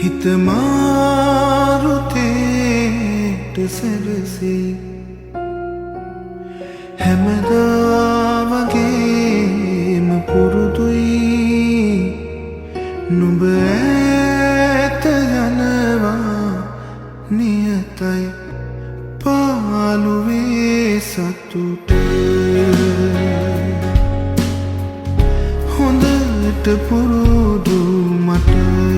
හිත මාරුතේට සැරසේ හැමදා වගේම පුරුදුයි නුඹ ඈත යනවා නියතයි පාළුවේ සතුට හොඳට පුරුදු මට